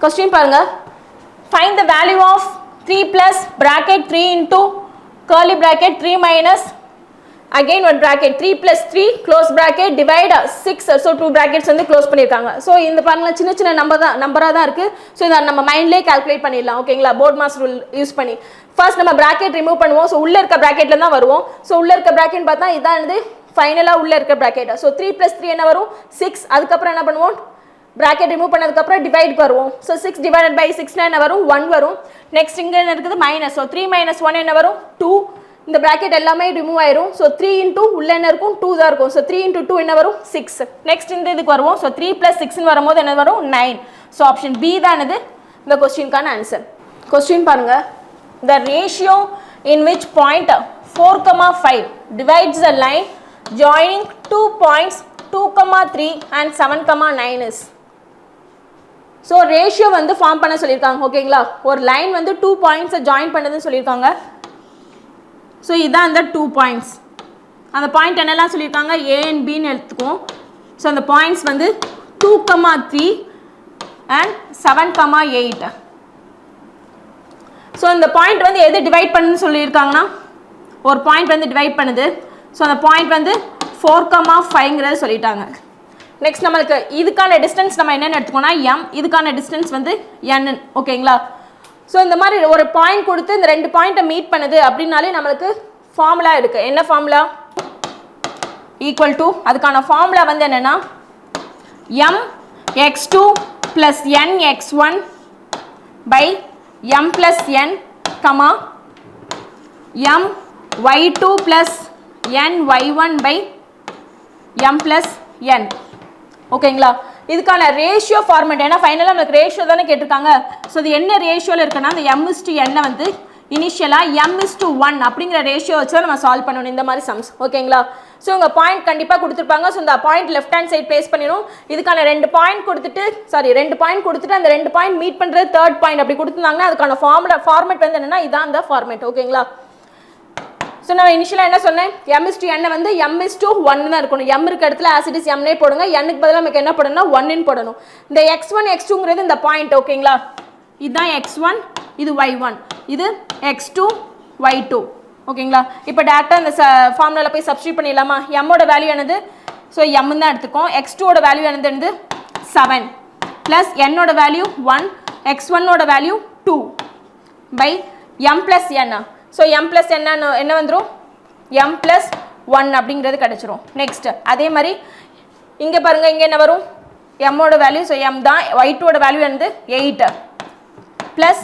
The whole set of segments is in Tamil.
கொஸ்டின் பாருங்க. Find the value of 3 plus bracket 3 into curly bracket 3 minus again one bracket 3 plus 3 close bracket divide 6. So 2 brackets வந்து க்ளோஸ் பண்ணிருக்காங்க. ஸோ இந்த பாருங்க சின்ன சின்ன நம்பராக தான் இருக்கு. ஸோ இதை நம்ம மைண்ட்லேயே கால்குலேட் பண்ணிடலாம். ஓகேங்களா, போர்ட் மாஸ் ரூல் யூஸ் பண்ணி ஃபர்ஸ்ட் நம்ம bracket ரிமூவ் பண்ணுவோம். ஸோ உள்ள இருக்க bracketல தான் வருவோம். ஸோ உள்ள இருக்க bracket பார்த்தா இதான் வந்து ஃபைனலாக உள்ள இருக்க bracket. ஸோ 3 plus 3 என்ன வரும் 6. அதுக்கப்புறம் என்ன பண்ணுவோம், bracket ரிமூவ் பண்ணதுக்கப்புறம் டிவைட் வருவோம். ஸோ 6 divided by 6 என்ன வரும் 1 வரும். நெக்ஸ்ட் இங்கே என்ன இருக்குது மைனஸ். ஸோ 3 minus 1 என்ன வரும் 2. இந்த bracket எல்லாமே ரிமூவ் ஆயிரும். ஸோ 3 into உள்ள என்ன இருக்கும் 2 தான் இருக்கும். ஸோ 3 into 2 என்ன வரும் 6. நெக்ஸ்ட் இந்த இதுக்கு வருவோம். ஸோ 3 plus 6 வரும்போது என்ன வரும் 9. ஸோ ஆப்ஷன் பி தான் இது இந்த கொஸ்டினுக்கான ஆன்சர். கொஸ்டின் பாருங்க. The ratio in which point 4,5 divides the line joining 2 points 2,3 and 7,9 is. So ratio வந்து ஃபார்ம் பண்ண சொல்லியிருக்காங்க. ஓகேங்களா, ஒரு லைன் வந்து 2 பாயிண்ட்ஸை ஜாயின் பண்ணதுன்னு சொல்லியிருக்காங்க. ஸோ இதான் அந்த 2 பாயிண்ட்ஸ். அந்த பாயிண்ட் என்னெல்லாம் சொல்லியிருக்காங்க ஏ அண்ட் பின்னு எடுத்துக்குவோம். ஸோ அந்த பாயிண்ட்ஸ் வந்து 2,3 அண்ட் 7,8. ஸோ இந்த பாயிண்ட் வந்து எது டிவைட் பண்ணுன்னு சொல்லியிருக்காங்கன்னா ஒரு பாயிண்ட் வந்து டிவைட் பண்ணுது. ஸோ அந்த பாயிண்ட் வந்து 4,5ங்கிறது சொல்லிட்டாங்க. நெக்ஸ்ட் நம்மளுக்கு இதுக்கான டிஸ்டன்ஸ் நம்ம என்னென்னு எடுத்துக்கோன்னா எம், இதுக்கான டிஸ்டன்ஸ் வந்து என். ஓகேங்களா, ஸோ இந்த மாதிரி ஒரு பாயிண்ட் கொடுத்து இந்த 2 பாயிண்ட்டை மீட் பண்ணுது அப்படின்னாலே நம்மளுக்கு ஃபார்முலா இருக்குது. என்ன ஃபார்முலா, ஈக்குவல் டு அதுக்கான ஃபார்முலா வந்து என்னென்னா m x2 + n x1 by m + n comma m y2 + n y1 by m + n. ஓகேங்களா, இதுக்கான ரேஷியோ ஃபார்மேட் ஏன்னா ஃபைனலாக நம்மளுக்கு ரேஷியோ தானே கேட்டிருக்காங்க. ஸோ இது என்ன ரேஷியோவில் இருக்குன்னா அந்த m/n வந்து இனிஷியலாக m/1 அப்படிங்கிற ரேஷியோ வச்சு தான் நம்ம சால்வ் பண்ணணும் இந்த மாதிரி சம்ஸ். ஓகேங்களா, ஸோ உங்கள் பாயிண்ட் கண்டிப்பாக கொடுத்துருப்பாங்க. ஸோ இந்த point left hand side place பண்ணிடும். இதுக்கான 2 பாயிண்ட் கொடுத்துட்டு அந்த 2 பாயிண்ட் மீட் பண்ணுறது 3rd பாயிண்ட் அப்படி கொடுத்துருந்தாங்கன்னா அதுக்கான ஃபார்மேட் வந்து என்னென்னா இதான் அந்த ஃபார்மேட். ஓகேங்களா, ஸோ நான் இனிஷியலாக என்ன சொன்னேன் m/n வந்து m/1 தான் இருக்கணும். m இருக்க இடத்துல ஆசிடிஸ் mனே போடுங்க. n-க்கு பதிலாக நமக்கு என்ன போடணும்னா 1ன்னு போடணும். இந்த x1 x2ங்கிறது இந்த பாயிண்ட். ஓகேங்களா, இதுதான் x1, இது y1, இது x2 y2. ஓகேங்களா, இப்போ டேரெக்டாக இந்த ஃபார்முலாவில் போய் சப்ஸ்டியூட் பண்ணிடலாமா. m-ஓட வேல்யூ என்னது, ஸோ m தான் எடுத்துக்கோம். x2ஓட வேல்யூ என்னது 7 ப்ளஸ் n-ஓட வேல்யூ 1, x1ஓட value 2 by m + n. So m + n என்ன வந்துடும் m + 1 அப்படிங்கிறது கிடச்சிரும். நெக்ஸ்ட் அதே மாதிரி இங்கே பாருங்கள், இங்கே என்ன வரும் m-ஓட வேல்யூ, ஸோ m தான். y2ஓட வேல்யூ என்னது 8 ப்ளஸ்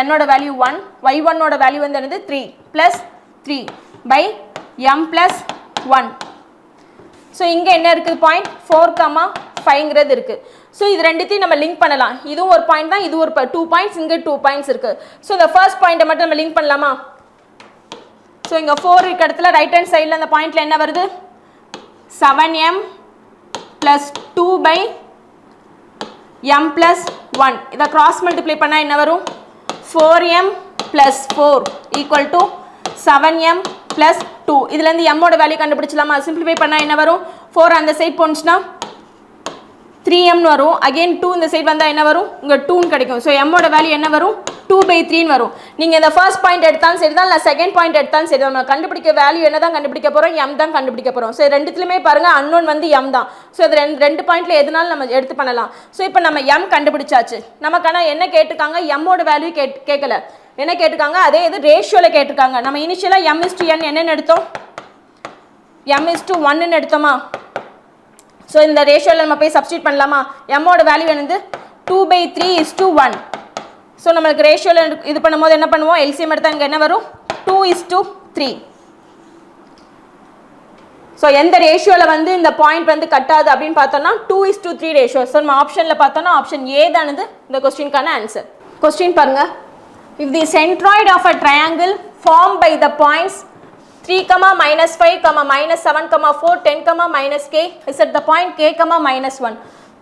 n-ஓட வேல்யூ 1, y1ஓட வேல்யூ வந்து என்னது 3 ப்ளஸ் 3 பை m + 1. ஸோ இங்கே என்ன இருக்குது பாயிண்ட் 4,5ங்கிறது இருக்குது. ஸோ இது ரெண்டுத்தையும் நம்ம லிங்க் பண்ணலாம். இதுவும் ஒரு பாயிண்ட் தான், இது ஒரு 2 பாயிண்ட்ஸ், இங்கே 2 பாயிண்ட்ஸ் இருக்குது. ஸோ இந்த ஃபர்ஸ்ட் பாயிண்ட்டை மட்டும் நம்ம லிங்க் பண்ணலாமா. ஸோ இங்கே 4 இருக்க இடத்துல ரைட் ஹேண்ட் சைடில் அந்த பாயிண்டில் என்ன வருது 7m + 2 பை m + 1. இதை கிராஸ் மல்டிப்ளை பண்ணால் என்ன வரும் 4m + 4 ஈக்குவல் டு 7m + 2. இதுலேருந்து m-ஓட வேல்யூ கண்டுபிடிச்சலாமா. சிம்பிளிஃபை பண்ணால் என்ன வரும் 4 அந்த சைட் போனுச்சுன்னா 3mனு வரும். அகெயின் 2 இந்த சைட் வந்தால் என்ன வரும் இங்கே 2ன்னு கிடைக்கும். ஸோ m-ஓட வேல்யூ என்ன வரும் 2/3ன்னு வரும். நீங்கள் இந்த ஃபர்ஸ்ட் பாயிண்ட் எடுத்தாலும் சரி தான், இல்லை செகண்ட் பாயிண்ட் எடுத்தாலும் சரி தான், நம்ம கண்டுபிடிக்க வேல்யூ என்ன தான் கண்டுபிடிக்க போகிறோம் m தான் கண்டுபிடிக்க போகிறோம். ஸோ ரெண்டுத்துலையுமே பாருங்கள் அன்னோன் வந்து m தான். ஸோ இது ரெண்டு பாயிண்ட்டில் எதுனாலும் நம்ம எடுத்து பண்ணலாம். ஸோ இப்போ நம்ம m கண்டுபிடிச்சாச்சு. நமக்கான என்ன கேட்டிருக்காங்க m-ஓட வேல்யூ கேட்கல, என்ன கேட்டிருக்காங்க அதே இது ரேஷியோவில் கேட்டிருக்காங்க. நம்ம இனிஷியலாக m/n என்னென்னு எடுத்தோம் m/1ன்னு எடுத்தோமா. ஸோ இந்த ரேஷியோவில் நம்ம போய் சப்ஸ்டியூட் பண்ணலாமா. m-ஓட வேல்யூ என்னது 2/3:1. ஸோ நம்மளுக்கு ரேஷியோவில் இது பண்ணும்போது என்ன பண்ணுவோம் எல்சிஎம் எடுத்தால் இங்கே என்ன வரும் 2:3. ஸோ எந்த ரேஷியோவில் வந்து இந்த பாயிண்ட் வந்து கட்டாது அப்படின்னு பார்த்தோம்னா 2:3 ரேஷியோ. ஸோ நம்ம ஆப்ஷனில் பார்த்தோம்னா ஆப்ஷன் ஏ தானது இந்த கொஸ்டினுக்கான ஆன்சர். கொஸ்டின் பாருங்க. If the centroid of a triangle formed by the points 3, -5, -7, -4, 10, -k is at the point k, -1,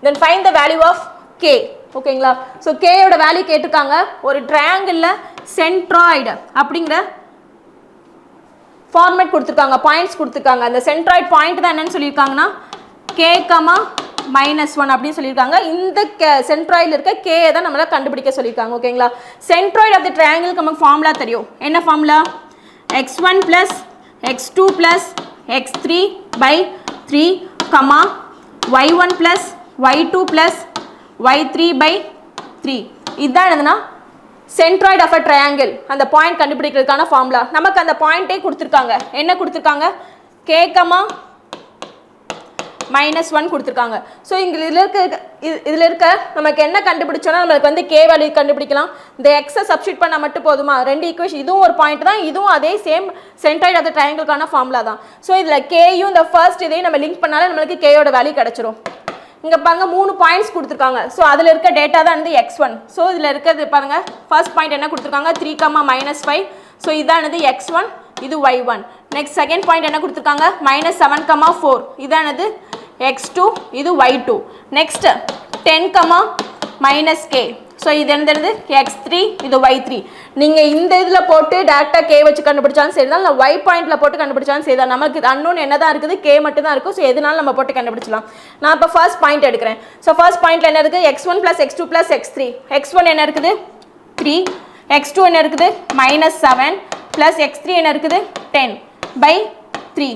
then find the value of k. ஓகேங்களா, ஸோ கேயோட வேல்யூ கேட்டிருக்காங்க. ஒரு ட்ரையாங்கிளில் சென்ட்ராய்டு அப்படிங்கிற ஃபார்மேட் கொடுத்துருக்காங்க, பாயிண்ட்ஸ் கொடுத்துருக்காங்க. அந்த சென்ட்ராய்டு பாயிண்ட் தான் என்னன்னு சொல்லியிருக்காங்கன்னா k, -1 அப்படின்னு சொல்லியிருக்காங்க. இந்த சென்ட்ராய்டில் இருக்க கே தான் நம்மளை கண்டுபிடிக்க சொல்லியிருக்காங்க. ஓகேங்களா, சென்ட்ராய்டு ஆஃப் த ட்ரையாங்கிளுக்கு நமக்கு ஃபார்முலா தெரியும். என்ன formula? x1 + x2 + x3 / 3, y1 + y2 + y3 / 3. இதுதான் என்னதுன்னா சென்ட்ராய்டு ஆஃப் அ ட்ரையாங்கிள். அந்த பாயிண்ட் கண்டுபிடிக்கிறதுக்கான ஃபார்முலா. நமக்கு அந்த பாயிண்டே கொடுத்துருக்காங்க. என்ன கொடுத்துருக்காங்க? k, -1 கொடுத்துருக்காங்க. ஸோ இதில் இருக்க நமக்கு என்ன கண்டுபிடிச்சோன்னா நம்மளுக்கு வந்து கே வேல்யூ கண்டுபிடிக்கலாம். இந்த எக்ஸை சப்ஸ்டியூட் பண்ணால் மட்டும் போதுமா? ரெண்டு ஈக்குவேஷன், இதுவும் ஒரு பாயிண்ட் தான், இதுவும் அதே சேம் சென்ட்ராய்டு ஆஃப் த ட்ரையாங்கிளுக்கான ஃபார்முலா தான். ஸோ இதில் கேயும் இந்த ஃபர்ஸ்ட் இதையும் நம்ம லிங்க் பண்ணாலே நம்மளுக்கு கேயோட வேல்யூ கிடச்சிரும். இங்கே பாருங்க 3 பாயிண்ட்ஸ் கொடுத்துருக்காங்க. ஸோ அதில் இருக்க டேட்டா தான் வந்து x1. ஸோ இதில் இருக்கிறது பாருங்க, ஃபர்ஸ்ட் பாயிண்ட் என்ன கொடுத்துருக்காங்க? 3, -5. ஸோ இதானது x1, இது y1. நெக்ஸ்ட் செகண்ட் பாயிண்ட் என்ன கொடுத்துருக்காங்க? -7, 4. இதானது x2, இது y2. Next 10, -k. ஸோ இது என்னது? x3, இது y3. நீங்கள் இந்த இதில் போட்டு டேரெக்டாக கே வச்சு கண்டுபிடிச்சாலும் சரி தான், இல்லை y பாயிண்டில் போட்டு கண்டுபிடிச்சாலும் சரி தான். நமக்கு அன்னோன் என்ன தான் இருக்குது? கே மட்டும் தான் இருக்கும். ஸோ எதுனாலும் நம்ம போட்டு கண்டுபிடிச்சலாம். நான் இப்போ ஃபர்ஸ்ட் பாயிண்ட் எடுக்கிறேன். ஸோ ஃபர்ஸ்ட் பாயிண்ட்டில் என்ன இருக்குது? x1 + x2 + x3. x1 என்ன இருக்குது? 3. x2 என்ன இருக்குது? -7 + x3 என்ன இருக்குது? 10/3.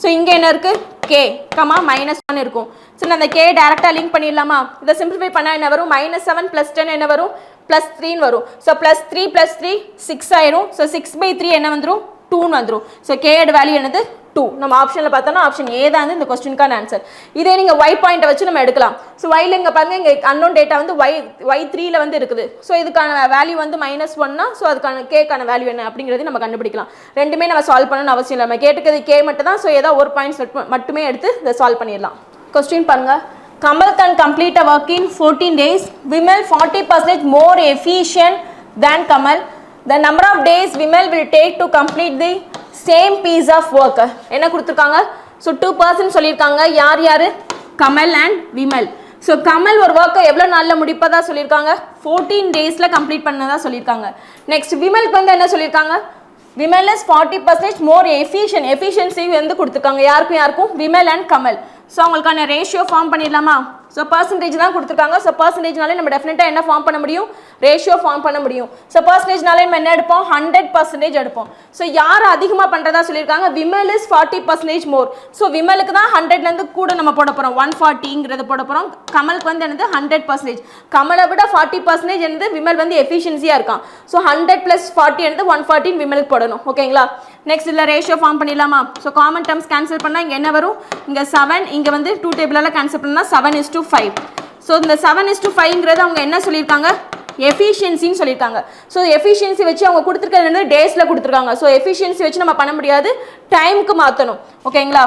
ஸோ இங்கே என்ன இருக்குது? k, -1 இருக்கும். ஸோ நான் அந்த k டேரெக்டாக லிங்க் பண்ணிடலாமா? இதை சிம்பிளிஃபை பண்ணால் என்ன வரும்? -7 + 10 என்ன வரும்? +3 வரும். ஸோ +3 + 3 6 ஆயிரும். ஸோ 6/3 என்ன வந்துடும்? 2 வந்துடும். ஸோ கேயோட வேல்யூ என்னது? 2. நம்ம ஆப்ஷனில் பார்த்தோம்னா ஆப்ஷன் ஏ தான் இந்த கொஸ்டினுக்கான ஆன்சர். இதே நீங்கள் y பாயிண்ட்டை வச்சு நம்ம எடுக்கலாம். ஸோ yல இங்கே பாருங்க, இங்கே அன்னோன் டேட்டா வந்து y3ல வந்து இருக்குது. ஸோ இதுக்கான வேல்யூ வந்து -1னா, ஸோ அதுக்கான கேக்கான வேல்யூ என்ன அப்படிங்கிறது நம்ம கண்டுபிடிக்கலாம். ரெண்டுமே நம்ம சால்வ் பண்ணணும்னு அவசியம் இல்லை. நம்ம கேட்டுக்கிறது கே மட்டும் தான். ஸோ ஏதோ ஒரு பாயிண்ட்ஸ் மட்டுமே எடுத்து இதை சால்வ் பண்ணிடலாம். கொஸ்டின் பாருங்க, Kamal can complete a work in 14 days. Vimal 40% more efficient than Kamal. The number of days Vimal will take to complete the same piece of work. என்ன கொடுத்துருக்காங்க? ஸோ 2% சொல்லியிருக்காங்க. யார் யார்? கமல் அண்ட் விமல். ஸோ கமல் ஒரு ஒர்க்கை எவ்வளோ நாளில் முடிப்பதா சொல்லியிருக்காங்க? 14 டேஸில் கம்ப்ளீட் பண்ணதா சொல்லியிருக்காங்க. நெக்ஸ்ட் விமலுக்கு வந்து என்ன சொல்லியிருக்காங்க? விமல் இஸ் 40% மோர் எஃபிஷியன்சி வந்து கொடுத்துருக்காங்க. யாருக்கும்? விமல் அண்ட் கமல். ஸோ அவங்களுக்கான ரேஷியோ ஃபார்ம் பண்ணிடலாமா? ஸோ பர்சன்டேஜ் தான் கொடுத்துருக்காங்க. ஸோ பர்சன்டேஜ்னாலே நம்ம டெஃபினட்டாக என்ன ஃபார்ம் பண்ண முடியும்? ரேஷியோ ஃபார்ம் பண்ண முடியும். ஸோ பர்சன்டேஜ்னாலே நம்ம என்ன எடுப்போம்? 100% எடுப்போம். ஸோ யார் அதிகமாக பண்ணுறதா சொல்லியிருக்காங்க? Vimal is 40% more. ஸோ விமலுக்கு தான் 100லேருந்து கூட நம்ம போட போகிறோம், 140ங்கிறது போட போகிறோம். கமலுக்கு வந்து என்னது? 100%. கமலை விட 40% என்னது? விமல் வந்து எஃபிஷியன்சியாக இருக்கான். ஸோ 100 + 40 என்னது? 140 விமலுக்கு போடணும். ஓகேங்களா? நெக்ஸ்ட் இதில் ரேஷியோ ஃபார்ம் பண்ணிடலாமா? ஸோ காமன் டேர்ம்ஸ் கேன்சல் பண்ணால் இங்கே என்ன வரும்? இங்கே 7, இங்கே வந்து 2 டேபிளால் கேன்சல் பண்ணால் 7:5. ஸோ இந்த 7:5ங்கிறது அவங்க என்ன சொல்லியிருக்காங்க? எஃபிஷியன்சின்னு சொல்லியிருக்காங்க. ஸோ எஃபிஷியன்சி வச்சு அவங்க கொடுத்துருக்கிறது வந்து டேஸில் கொடுத்துருக்காங்க. ஸோ எஃபிஷியன்சி வச்சு நம்ம பண்ண முடியாது, டைமுக்கு மாற்றணும். ஓகேங்களா?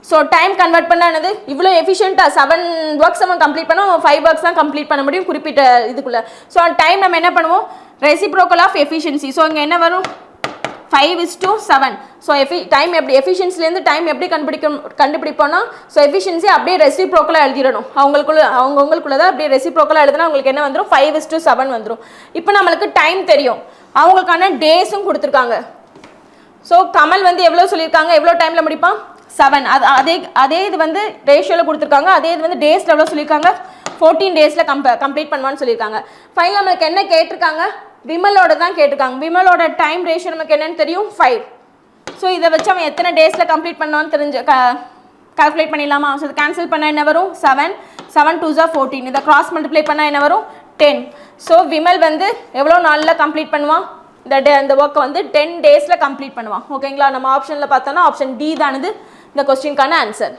ஸோ டைம் கன்வெர்ட் பண்ண என்னது? இவ்வளோ எஃபிஷியண்ட்டாக 7 ஒர்க்ஸ் நம்ம கம்ப்ளீட் பண்ணோம், 5 ஒர்க்ஸ் தான் கம்ப்ளீட் பண்ண முடியும் குறிப்பிட்ட இதுக்குள்ளே. ஸோ டைம் நம்ம என்ன பண்ணுவோம்? Reciprocal of efficiency. ஸோ இங்கே என்ன வரும்? 5:7. ஸோ டைம் எப்படி எஃபிஷியன்சிலேருந்து டைம் எப்படி கண்டுபிடிப்போம்னா, ஸோ எஃபிஷியன்சி அப்படியே ரெசிப்ரோக்கலாக எழுதிடணும். அவங்களுக்குள்ள தான் அப்படியே ரெசிப்ரோக்கலாக எழுதுனா அவங்களுக்கு என்ன வந்துடும்? 5:7 வந்துடும். இப்போ நம்மளுக்கு டைம் தெரியும், அவங்களுக்கான டேஸும் கொடுத்துருக்காங்க. ஸோ கமல் வந்து எவ்வளோ சொல்லியிருக்காங்க? எவ்வளோ டைமில் முடிப்பான்? 7. அதே இது வந்து ரேஷியோவில் கொடுத்துருக்காங்க. அதே இது வந்து டேஸில் எவ்வளோ சொல்லியிருக்காங்க? 14 டேஸில் கம்ப்ளீட் பண்ணுவான்னு சொல்லியிருக்காங்க. ஃபைனல் நம்மளுக்கு என்ன கேட்டிருக்காங்க? விமலோட தான் கேட்டிருக்காங்க. விமலோட டைம் ரேஷியோ நமக்கு என்னன்னு தெரியும்? 5. ஸோ இதை வச்சு அவன் எத்தனை டேஸில் கம்ப்ளீட் பண்ணுவான்னு கால்குலேட் பண்ணிடலாமா? ஸோ இது கேன்சல் பண்ணால் என்ன வரும்? 7. 7 2s are 14. இதை கிராஸ் மல்டிப்ளை பண்ணால் என்ன வரும்? 10. ஸோ விமல் வந்து எவ்வளோ நாளில் கம்ப்ளீட் பண்ணுவான்? இந்த ஒர்க்கை வந்து 10 டேஸில் கம்ப்ளீட் பண்ணுவான். ஓகேங்களா? நம்ம ஆப்ஷனில் பார்த்தோன்னா ஆப்ஷன் டி தானது இந்த கொஸ்டினுக்கான ஆன்சர்.